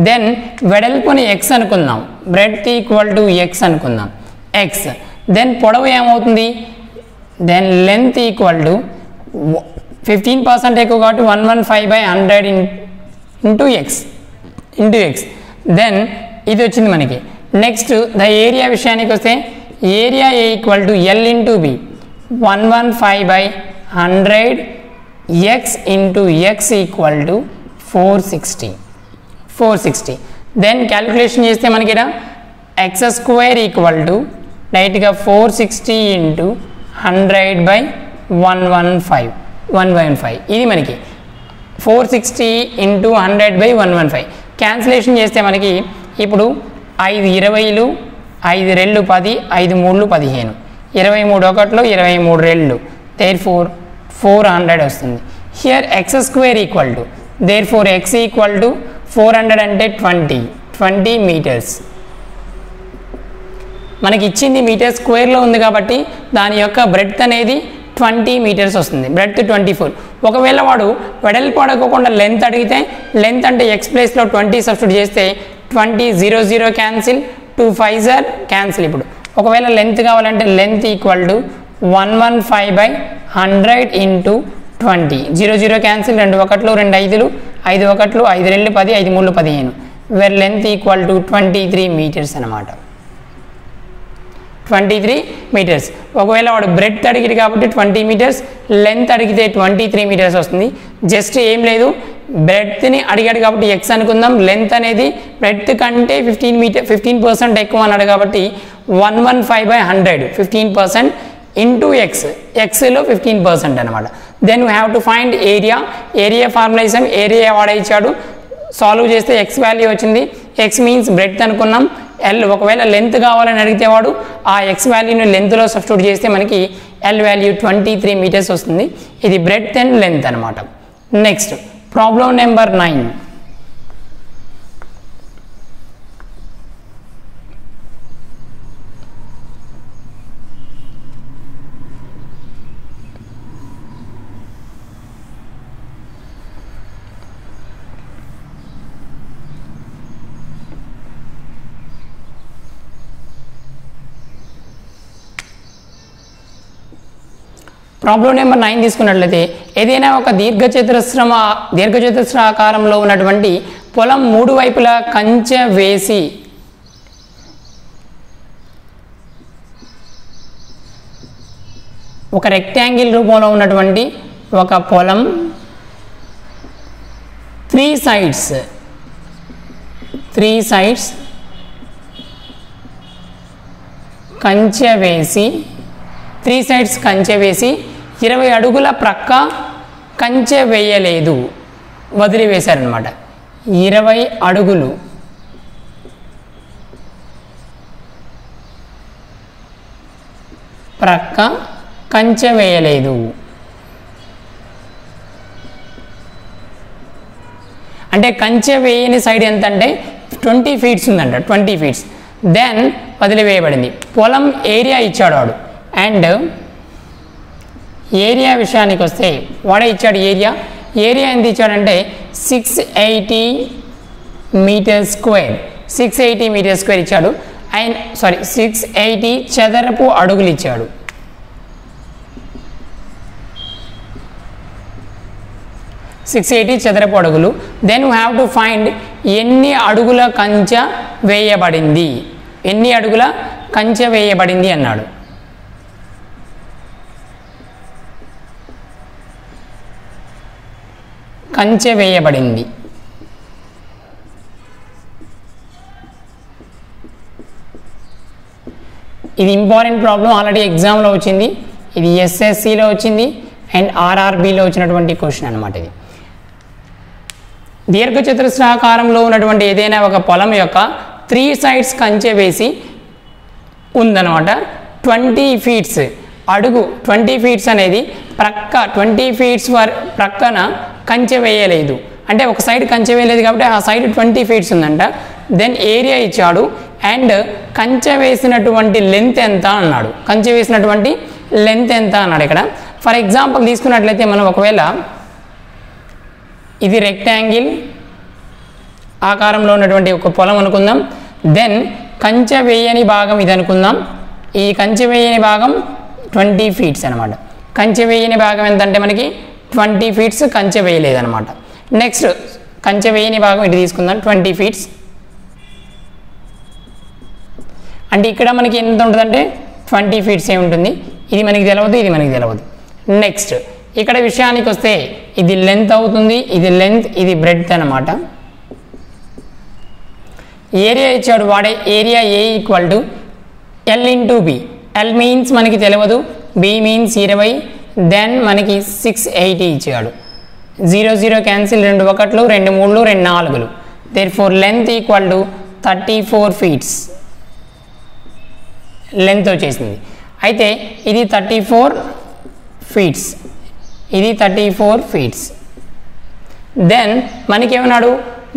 దెన్ వెడల్పుని x అనుకుందాం, బ్రెడ్త్ ఈక్వల్ టు x అనుకుందాం, x. దెన్ పొడవు ఏమవుతుంది, దెన్ లెంత్ ఈక్వల్ టు 15% ఎక్కువ కాబట్టి 115/100 ఇంటూ x. దెన్ ఇది వచ్చింది మనకి. నెక్స్ట్ ద ఏరియా విషయానికి వస్తే area A equal to L into B, 115/100 x into x equal to 460. Then calculation చేస్తే మనకి ఇక్కడ x² ఈక్వల్ టు డైరెక్ట్గా 460 ఇంటూ 100/115. ఇది మనకి 460 ఇంటూ 100/115. క్యాన్సిలేషన్ చేస్తే మనకి ఇప్పుడు 5 20లు, 5 రెళ్ళు 10, 5 3లు 15, 23 ఒకట్లు, 23 రెళ్ళు, therefore 400 వస్తుంది. Here x² equal to therefore x equal to 400 అంటే 20 మీటర్స్. మనకి ఇచ్చింది మీటర్ స్క్వేర్లో ఉంది కాబట్టి దాని యొక్క బ్రెడ్త్ అనేది 20 మీటర్స్ వస్తుంది. బ్రెడ్త్ 24. ఒకవేళ వాడు వెడల్పు అడగకుండా లెంత్ అడిగితే లెంత్ అంటే ఎక్స్ ప్లేస్లో 20 సబ్స్టిట్యూట్ చేస్తే 20 0 0 క్యాన్సిల్, 2 5s are క్యాన్సిల్. ఇప్పుడు ఒకవేళ లెంత్ కావాలంటే length equal to 115/100 into 20. 0 0 cancel, 2 1లు 2 5లు, 5 1లు 5 2 10, 5 3 15. Where length equal to 23 metres అనమాట. 23 మీటర్స్. ఒకవేళ వాడు బ్రెడ్త్ అడిగిడు కాబట్టి 20 మీటర్స్, లెంత్ అడిగితే 23 మీటర్స్ వస్తుంది. జస్ట్ ఏం లేదు, బ్రెడ్త్ని అడిగాడు కాబట్టి ఎక్స్ అనుకుందాం. లెంత్ అనేది బ్రెడ్త్ కంటే 15% ఎక్కువ అన్నాడు కాబట్టి 115/100 15% ఇంటూ ఎక్స్. ఎక్స్లో 15% అనమాట. Then we have to find area. Area formulation, area వాడే ఇచ్చాడు, సాల్వ్ చేస్తే ఎక్స్ వాల్యూ వచ్చింది. ఎక్స్ మీన్స్ బ్రెడ్త్ అనుకున్నాం. ఎల్ ఒకవేళ లెంత్ కావాలని అడిగితే వాడు ఆ ఎక్స్ వాల్యూని లెంత్లో సబ్స్టిట్యూట్ చేస్తే మనకి ఎల్ వాల్యూ 23 మీటర్స్ వస్తుంది. ఇది బ్రెడ్త్ అండ్ లెంత్ అనమాట. Next problem number 9. Problem number 9 తీసుకున్నట్లయితే ఏదైనా ఒక దీర్ఘచతురస్రాకారంలో ఉన్నటువంటి పొలం 3 వైపులా కంచె వేసి ఒక రెక్టాంగిల్ రూపంలో ఉన్నటువంటి ఒక పొలం 3 sides కంచె వేసి 3 sides కంచె వేసి 20 అడుగుల ప్రక్క కంచె వేయలేదు, వదిలివేశారనమాట. 20 అడుగులు ప్రక్క కంచె వేయలేదు. అంటే కంచె వేయని సైడ్ ఎంత అంటే 20 feet ఉందంట. 20 feet. దెన్ వదిలివేయబడింది. పొలం ఏరియా ఇచ్చాడు వాడు. అండ్ ఏరియా విషయానికి వస్తే వాడే ఇచ్చాడు ఏరియా ఎంత ఇచ్చాడంటే 680 మీటర్ స్క్వేర్. 680 మీటర్ స్క్వేర్ ఇచ్చాడు. అండ్ 680 చదరపు అడుగులు ఇచ్చాడు. 680 చదరపు అడుగులు. Then we have to find ఎన్ని అడుగుల కంచె వేయబడింది, ఎన్ని అడుగుల కంచె వేయబడింది అన్నాడు. కంచె వేయబడింది. ఇది ఇంపార్టెంట్ ప్రాబ్లం, ఆల్రెడీ ఎగ్జామ్లో వచ్చింది. ఇది ఎస్ఎస్సిలో వచ్చింది అండ్ ఆర్ఆర్బిలో వచ్చినటువంటి క్వశ్చన్ అనమాట. ఇది దీర్ఘచతురస్రాకారంలో ఉన్నటువంటి ఏదైనా ఒక పొలం యొక్క 3 sides కంచె వేసి ఉందన్నమాట. 20 feet అడుగు 20 feet అనేది ప్రక్క 20 feet ప్రక్కన కంచె వేయలేదు. అంటే ఒక సైడ్ కంచె వేయలేదు కాబట్టి ఆ సైడ్ 20 feet ఉందంట. దెన్ ఏరియా ఇచ్చాడు అండ్ కంచె వేసినటువంటి లెంత్ ఎంత అన్నాడు. కంచె వేసినటువంటి లెంత్ ఎంత అన్నాడు. ఇక్కడ ఫర్ ఎగ్జాంపుల్ తీసుకున్నట్లయితే మనం ఒకవేళ ఇది రెక్టాంగిల్ ఆకారంలో ఉన్నటువంటి ఒక పొలం అనుకుందాం. దెన్ కంచె వేయని భాగం ఇది అనుకుందాం. ఈ కంచె వేయని భాగం 20 feet అనమాట. కంచె వేయని భాగం ఎంత అంటే మనకి 20 feet కంచె వేయలేదన్నమాట. నెక్స్ట్ కంచె వేయని భాగం ఇటు తీసుకుందాం 20 feet. అంటే ఇక్కడ మనకి ఎంత ఉంటుందంటే 20 feet ఉంటుంది. ఇది మనకి తెలియదు, ఇది మనకి తెలియదు. నెక్స్ట్ ఇక్కడ విషయానికి వస్తే ఇది లెంత్ అవుతుంది, ఇది లెంత్, ఇది బ్రెడ్త్ అనమాట. ఏరియా ఇచ్చాడు వాడే. Area A equal to L into B. L means మనకి తెలియదు, బి మీన్స్ 20. దెన్ మనకి 680 ఇచ్చాడు. 0 0 క్యాన్సిల్, 2 1లు 2 3లు 2 4లు. Therefore length equal to 34 feet length వచ్చేసింది. అయితే ఇది 34 feet, ఇది 34 feet. దెన్ మనకేమన్నాడు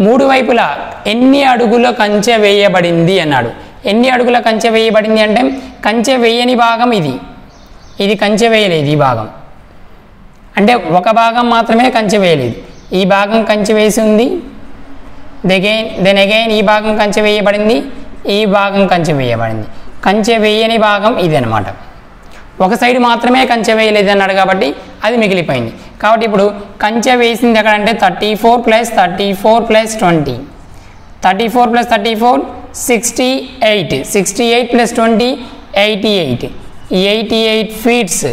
మూడు వైపులా ఎన్ని అడుగుల కంచె వేయబడింది అన్నాడు. ఎన్ని అడుగుల కంచె వేయబడింది అంటే కంచె వేయని భాగం ఇది కంచె వేయలేదు. ఈ భాగం అంటే ఒక భాగం మాత్రమే కంచె వేయలేదు. ఈ భాగం కంచె వేసి ఉంది. దెన్ అగైన్ ఈ భాగం కంచె వేయబడింది. ఈ భాగం కంచె వేయబడింది. కంచె వేయని భాగం ఇది అనమాట. ఒక సైడ్ మాత్రమే కంచె వేయలేదు అన్నాడు కాబట్టి అది మిగిలిపోయింది. కాబట్టి ఇప్పుడు కంచె వేసింది ఎక్కడంటే 34 + 34 + 20 34 + 34 68 68 + 20 88 88 ఫీట్స్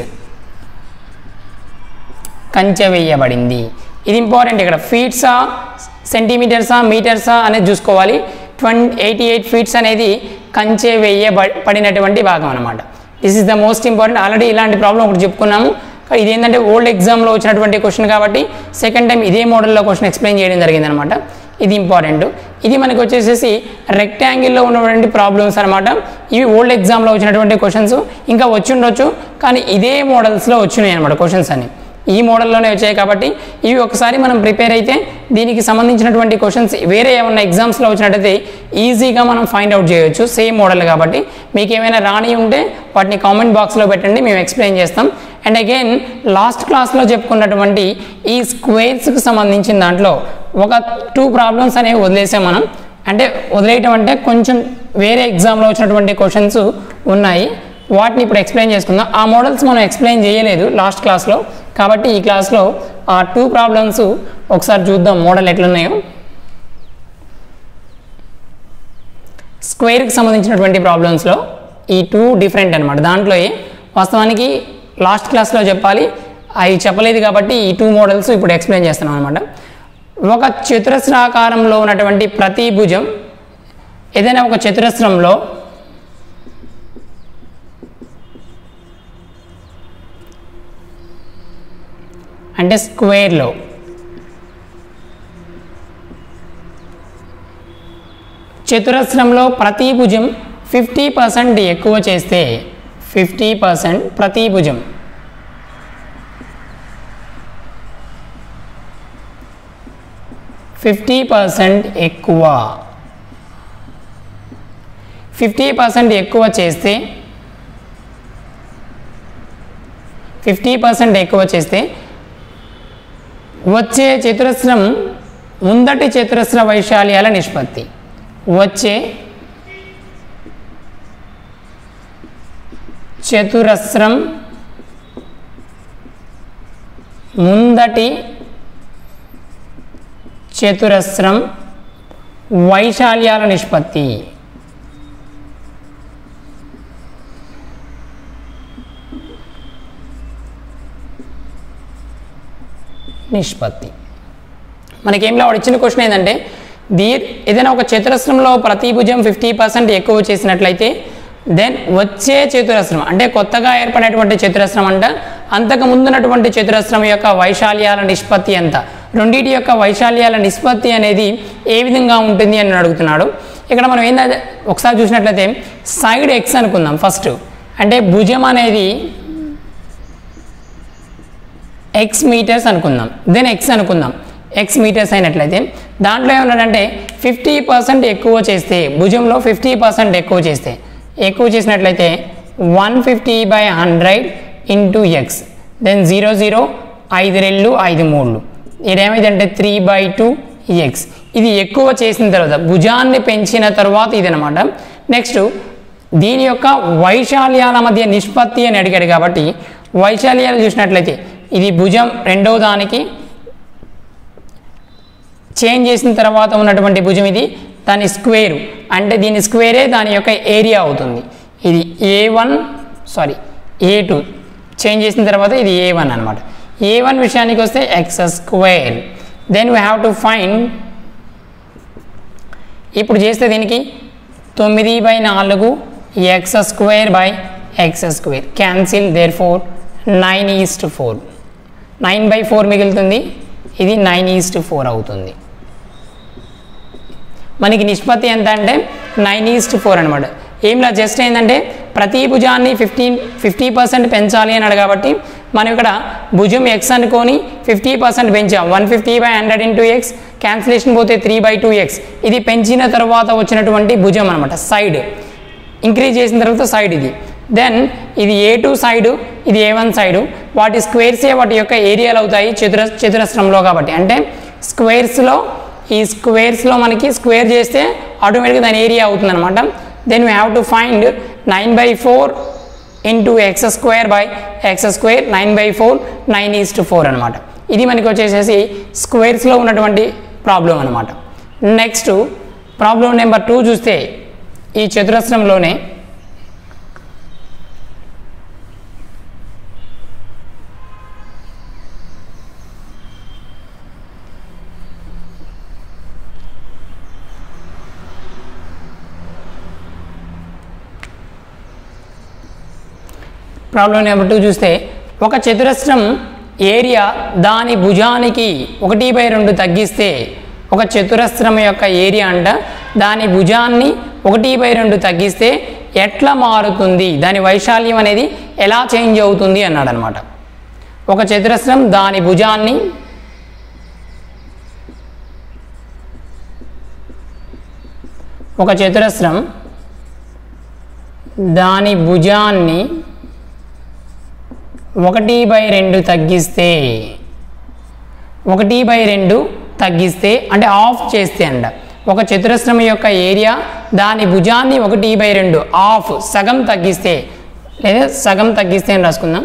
కంచె వేయబడింది. ఇది ఇంపార్టెంట్. ఇక్కడ ఫీట్సా సెంటీమీటర్సా మీటర్సా అనేది చూసుకోవాలి. 88 ఫీట్స్ అనేది కంచె వేయబడినటువంటి భాగం అనమాట. This is the most important. Already ఇలాంటి ప్రాబ్లం ఒకటి చెప్పుకున్నాము. ఇది ఏంటంటే ఓల్డ్ ఎగ్జామ్లో వచ్చినటువంటి క్వశ్చన్ కాబట్టి సెకండ్ టైం ఇదే మోడల్లో క్వశ్చన్ ఎక్స్ప్లెయిన్ చేయడం జరిగింది అనమాట. ఇది ఇంపార్టెంట్. ఇది మనకి వచ్చేసేసి రెక్టాంగిల్లో ఉన్నటువంటి ప్రాబ్లమ్స్ అనమాట. ఇవి ఓల్డ్ ఎగ్జామ్లో వచ్చినటువంటి క్వశ్చన్స్. ఇంకా వచ్చి ఉండొచ్చు కానీ ఇదే మోడల్స్లో వచ్చినాయి అనమాట క్వశ్చన్స్ అని. ఈ మోడల్లోనే వచ్చాయి కాబట్టి ఇవి ఒకసారి మనం ప్రిపేర్ అయితే దీనికి సంబంధించినటువంటి క్వశ్చన్స్ వేరే ఏమన్నా ఎగ్జామ్స్లో వచ్చినట్టయితే ఈజీగా మనం ఫైండ్ అవుట్ చేయొచ్చు. సేమ్ మోడల్ కాబట్టి మీకు ఏమైనా రాని ఉంటే వాటిని కామెంట్ బాక్స్లో పెట్టండి, మేము ఎక్స్ప్లెయిన్ చేస్తాం. అండ్ అగైన్ లాస్ట్ క్లాస్లో చెప్పుకున్నటువంటి ఈ స్క్వేర్స్కి సంబంధించిన దాంట్లో ఒక 2 ప్రాబ్లమ్స్ అనేవి వదిలేసాం మనం. అంటే వదిలేయటం అంటే కొంచెం వేరే ఎగ్జామ్లో వచ్చినటువంటి క్వశ్చన్స్ ఉన్నాయి, వాటిని ఇప్పుడు ఎక్స్ప్లెయిన్ చేసుకుందాం. ఆ మోడల్స్ మనం ఎక్స్ప్లెయిన్ చేయలేదు లాస్ట్ క్లాస్లో కాబట్టి ఈ క్లాస్లో ఆ 2 ప్రాబ్లమ్స్ ఒకసారి చూద్దాం మోడల్ ఎట్లున్నాయో. స్క్వేర్కి సంబంధించినటువంటి ప్రాబ్లమ్స్లో ఈ 2 డిఫరెంట్ అనమాట. దాంట్లో వాస్తవానికి లాస్ట్ క్లాస్లో చెప్పాలి, అవి చెప్పలేదు కాబట్టి ఈ 2 మోడల్స్ ఇప్పుడు ఎక్స్ప్లెయిన్ చేస్తున్నాం అనమాట. ఒక చతురస్రాకారంలో ఉన్నటువంటి ప్రతి భుజం ఏదైనా ఒక చతురస్రంలో అంటే స్క్వేర్లో చతురస్రంలో ప్రతి భుజం 50% ఎక్కువ చేస్తే 50% ప్రతి భుజం ఎక్కువ 50% ఎక్కువ చేస్తే 50% ఎక్కువ చేస్తే వచ్చే చతురస్రం ముందటి చతురస్ర వైశాల్యాల నిష్పత్తి. వచ్చే చతురస్రం ముందటి చతురస్రం వైశాల్యాల నిష్పత్తి. మనకేంలా వాడు ఇచ్చిన క్వశ్చన్ ఏంటంటే ఏదైనా ఒక చతురస్రంలో ప్రతి భుజం 50% ఎక్కువ చేసినట్లయితే దెన్ వచ్చే చతురస్రం అంటే కొత్తగా ఏర్పడినటువంటి చతురస్రం అంట అంతకు ముందున్నటువంటి చతురస్రం యొక్క వైశాల్యాల నిష్పత్తి ఎంత, రెండింటి యొక్క వైశాల్యాల నిష్పత్తి అనేది ఏ విధంగా ఉంటుంది అని అడుగుతున్నాడు. ఇక్కడ మనం ఏంటంటే ఒకసారి చూసినట్లయితే సైడ్ ఎక్స్ అనుకుందాం ఫస్ట్. అంటే భుజం అనేది x మీటర్స్ అనుకుందాం, దెన్ x అనుకుందాం. x మీటర్స్ అయినట్లయితే దాంట్లో ఏమన్నాడంటే 50% ఎక్కువ చేస్తే భుజంలో 50% ఎక్కువ చేసినట్లయితే 150/100 ఇంటూ ఎక్స్, దెన్ 0 0 5 2 5 3 ఇదేమైందంటే 3/2 ఎక్స్. ఇది ఎక్కువ చేసిన తర్వాత భుజాన్ని పెంచిన తర్వాత ఇదనమాట. నెక్స్ట్ దీని యొక్క వైశాల్యాల మధ్య నిష్పత్తి అని అడిగాడు కాబట్టి వైశాల్యాలు చూసినట్లయితే ఇది భుజం రెండవ దానికి చేంజ్ చేసిన తర్వాత ఉన్నటువంటి భుజం ఇది, దాని స్క్వేరు అంటే దీని స్క్వేరే దాని యొక్క ఏరియా అవుతుంది. ఇది A2 చేంజ్ చేసిన తర్వాత ఇది A1 అనమాట. A1 విషయానికి వస్తే x². Then we have to find, ఇప్పుడు చేస్తే దీనికి 9/4 x² క్యాన్సిల్, దేర్ ఫోర్ 9:4 9/4 మిగులుతుంది, ఇది 9:4 అవుతుంది. మనకి నిష్పత్తి ఎంత అంటే 9:4 అనమాట. ఏంలా జస్ట్ ఏంటంటే ప్రతి భుజాన్ని 50% పెంచాలి అన్నాడు కాబట్టి మనం ఇక్కడ భుజం x అనుకొని 50% పెంచాం. 150/100 ఇంటూ ఎక్స్ క్యాన్సిలేషన్ పోతే 3/2x, ఇది పెంచిన తర్వాత వచ్చినటువంటి భుజం అనమాట, సైడ్ ఇంక్రీజ్ చేసిన తర్వాత సైడ్ ఇది. దెన్ ఇది A2 సైడు, ఇది A1 సైడు, వాటి స్క్వేర్సే వాటి యొక్క ఏరియాలు అవుతాయి చతురస్రంలో. కాబట్టి అంటే స్క్వేర్స్లో ఈ స్క్వేర్స్లో మనకి స్క్వేర్ చేస్తే ఆటోమేటిక్గా దాని ఏరియా అవుతుంది అనమాట. Then we have to find 9/4 into x² by x², 9/4 9:4 అనమాట. ఇది మనకి వచ్చేసేసి స్క్వేర్స్లో ఉన్నటువంటి ప్రాబ్లం అనమాట. నెక్స్ట్ ప్రాబ్లం నెంబర్ 2 చూస్తే ఈ చతురస్రంలోనే ప్రాబ్లం నెంబర్ 2 చూస్తే ఒక చతురస్రం ఏరియా దాని భుజానికి 1/2 తగ్గిస్తే, ఒక చతురస్రం యొక్క ఏరియా అంట దాని భుజాన్ని 1/2 తగ్గిస్తే ఎట్లా మారుతుంది, దాని వైశాల్యం అనేది ఎలా చేంజ్ అవుతుంది అన్నాడు అనమాట. ఒక చతురస్రం దాని భుజాన్ని ఒక చతురస్రం దాని భుజాన్ని 1/2 తగ్గిస్తే, 1/2 తగ్గిస్తే అంటే ఆఫ్ చేస్తే అంట, ఒక చతురస్రం యొక్క ఏరియా దాని భుజాన్ని 1/2 ఆఫ్ సగం తగ్గిస్తే, లేదా సగం తగ్గిస్తే అని రాసుకుందాం.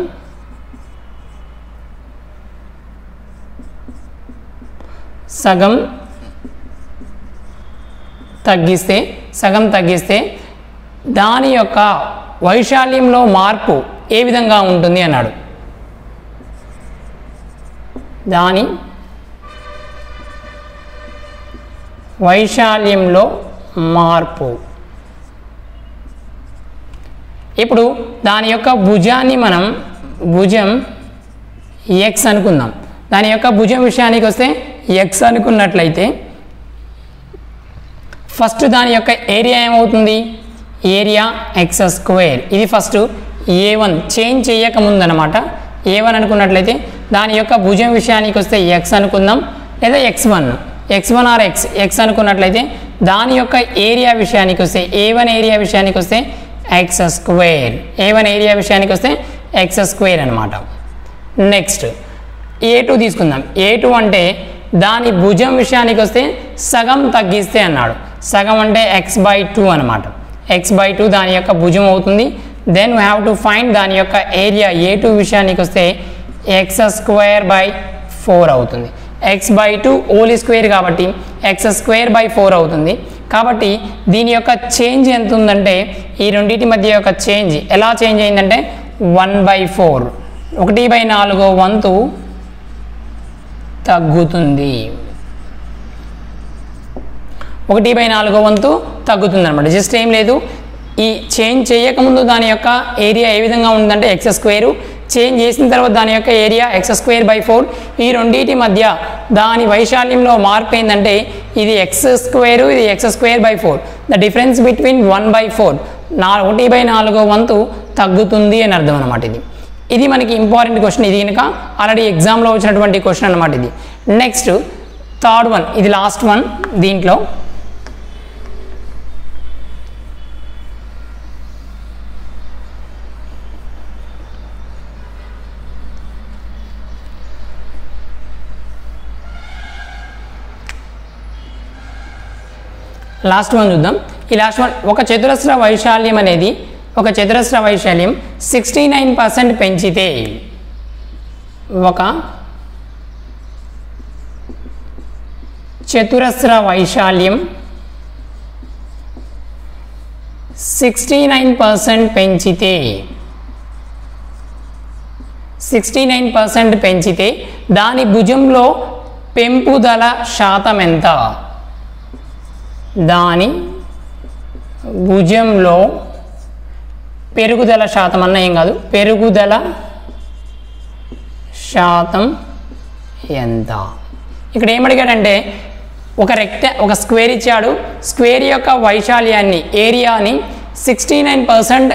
సగం తగ్గిస్తే దాని యొక్క వైశాల్యంలో మార్పు ఏ విధంగా ఉంటుంది అన్నాడు. దాని వైశాల్యంలో మార్పు. ఇప్పుడు దాని యొక్క భుజాన్ని మనం భుజం x అనుకుందాం. దాని యొక్క భుజం విషయానికి వస్తే x అనుకున్నట్లయితే ఫస్ట్ దాని యొక్క ఏరియా ఏమవుతుంది, ఏరియా x². ఇది ఫస్ట్ A1 చేంజ్ చేయకముందు అనమాట. A1 అనుకున్నట్లయితే దాని యొక్క భుజం విషయానికి వస్తే x అనుకుందాం, లేదా x1 ఆర్ x అనుకున్నట్లయితే దాని యొక్క ఏరియా విషయానికి వస్తే A1 ఏరియా విషయానికి వస్తే x² అనమాట. నెక్స్ట్ A2 తీసుకుందాం. A2 అంటే దాని భుజం విషయానికి వస్తే సగం తగ్గిస్తే అన్నాడు. సగం అంటే x/2 అనమాట. x/2 దాని యొక్క భుజం అవుతుంది. Then we have to find దాని యొక్క ఏరియా A2 విషయానికి వస్తే x²/4 అవుతుంది. x/2 హోల్ స్క్వేర్ కాబట్టి x²/4 అవుతుంది. కాబట్టి దీని యొక్క చేంజ్ ఎంత ఉందంటే ఈ రెండింటి మధ్య యొక్క చేంజ్ ఎలా చేంజ్ అయిందంటే 1/4, 1/4 వంతు తగ్గుతుంది. 1/4 వంతు తగ్గుతుంది అనమాట. జస్ట్ ఏం లేదు, ఈ చేంజ్ చేయకముందు దాని యొక్క ఏరియా ఏ విధంగా ఉందంటే x², చేంజ్ చేసిన తర్వాత దాని యొక్క ఏరియా x²/4. ఈ రెండింటి మధ్య దాని వైశాల్యంలో మార్పు ఏంటంటే ఇది x², ఇది x²/4. ద డిఫరెన్స్ బిట్వీన్ 1/4, 1/4 వంతు తగ్గుతుంది అని అర్థం అనమాట. ఇది మనకి ఇంపార్టెంట్ క్వశ్చన్. ఇది కనుక ఆల్రెడీ ఎగ్జామ్లో వచ్చినటువంటి క్వశ్చన్ అనమాట ఇది. నెక్స్ట్ థర్డ్ వన్, ఇది లాస్ట్ వన్. దీంట్లో లాస్ట్ వన్ చూద్దాం. ఈ లాస్ట్ వన్, ఒక చతురస్ర వైశాల్యం అనేది 69% పెంచితే, ఒక చతురస్ర వైశాల్యం 69% పెంచితే, 69% పెంచితే దాని భుజంలో పెంపుదల శాతం ఎంత? దాని భుజంలో పెరుగుదల శాతం అన్న ఏం కాదు, పెరుగుదల శాతం ఎంత? ఇక్కడ ఏమడిగాడంటే ఒక స్క్వేర్ ఇచ్చాడు. స్క్వేర్ యొక్క వైశాల్యాన్ని, ఏరియాని 69%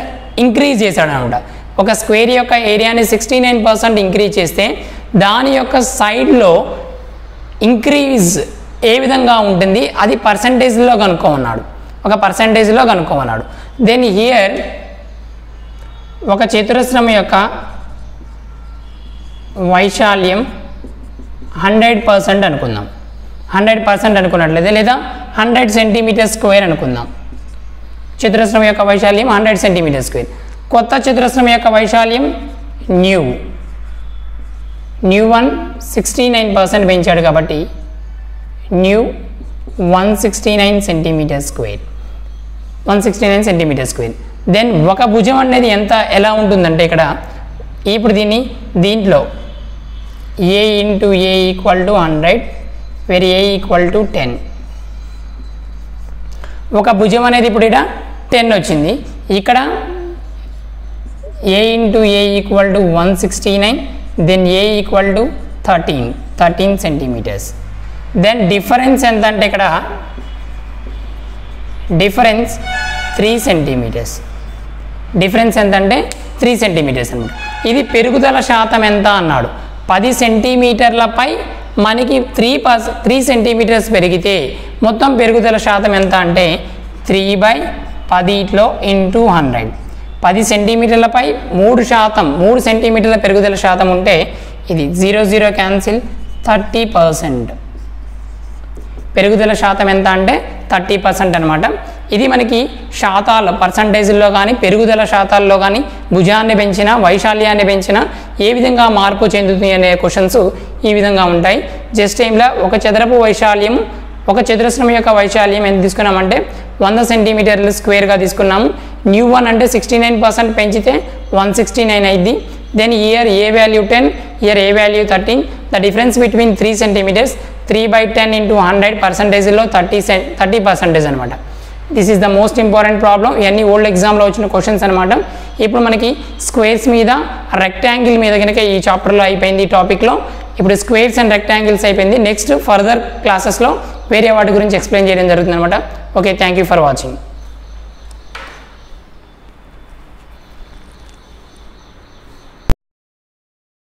ఇంక్రీజ్ చేశాడు అనమాట. ఒక స్క్వేర్ యొక్క ఏరియాని 69% ఇంక్రీజ్ చేస్తే దాని యొక్క సైడ్లో ఇంక్రీజ్ ఏ విధంగా ఉంటుంది అది పర్సంటేజ్లో కనుక్కోమన్నాడు, ఒక పర్సంటేజ్లో కనుక్కోమన్నాడు. దెన్ హియర్ ఒక చతురస్రం యొక్క వైశాల్యం 100% అనుకుందాం. 100% అనుకున్నట్లయితే లేదా 100 సెంటీమీటర్ స్క్వేర్ అనుకుందాం. చతురస్రం యొక్క వైశాల్యం 100 సెంటీమీటర్ స్క్వేర్. కొత్త చతురస్రం యొక్క వైశాల్యం న్యూ 1 69% పెంచాడు కాబట్టి new 169 centimetre square, 169 centimetre square. Then ఒక భుజం అనేది ఎలా ఉంటుందంటే ఇక్కడ ఇప్పుడు దీంట్లో a into a equal to 100 where a equal to 10. ఒక భుజం అనేది ఇప్పుడు ఇక్కడ 10 వచ్చింది, ఇక్కడ a into a equal to 169, then a equal to 13 centimetres. Then difference ఎంత అంటే ఇక్కడ డిఫరెన్స్ 3 సెంటీమీటర్స్. డిఫరెన్స్ ఎంత అంటే 3 సెంటీమీటర్స్ అనమాట. ఇది పెరుగుదల శాతం ఎంత అన్నాడు. 10 సెంటీమీటర్లపై మనకి 3 సెంటీమీటర్స్ పెరిగితే మొత్తం పెరుగుదల శాతం ఎంత అంటే 3/10 ఇంటూ 100. 10 సెంటీమీటర్లపై 3 సెంటీమీటర్ల పెరుగుదల శాతం ఉంటే ఇది 0 క్యాన్సిల్ 30%. పెరుగుదల శాతం ఎంత అంటే 30% అనమాట. ఇది మనకి శాతాలు పర్సంటేజ్లో కానీ పెరుగుదల శాతాల్లో కానీ భుజాన్ని పెంచిన వైశాల్యాన్ని పెంచిన ఏ విధంగా మార్పు చెందుతుంది అనే క్వశ్చన్స్ ఈ విధంగా ఉంటాయి. జస్ట్ టైంలో ఒక చదరపు వైశాల్యం ఒక చతురస్రం యొక్క వైశాల్యం ఎంత తీసుకున్నామంటే 100 సెంటీమీటర్లు స్క్వేర్గా తీసుకున్నాము. న్యూ 1 అంటే 69% పెంచితే 169 అయింది. Then here A value 10, here A value 13. The difference between 3 centimetres 3/10 into 100 పర్సంటేజ్లో 30% అనమాట. This is the most important problem. ఇవన్నీ ఓల్డ్ ఎగ్జామ్లో వచ్చిన క్వశ్చన్స్ అనమాట. ఇప్పుడు మనకి స్క్వేర్స్ మీద రెక్టాంగిల్ మీద కనుక ఈ చాప్టర్లో అయిపోయింది ఈ టాపిక్లో. ఇప్పుడు స్క్వేర్స్ అండ్ రెక్టాంగిల్స్ అయిపోయింది. నెక్స్ట్ ఫర్దర్ క్లాసెస్లో వేరే వాటి గురించి ఎక్స్ప్లెయిన్ చేయడం జరుగుతుంది అనమాట. Okay, thank you for watching.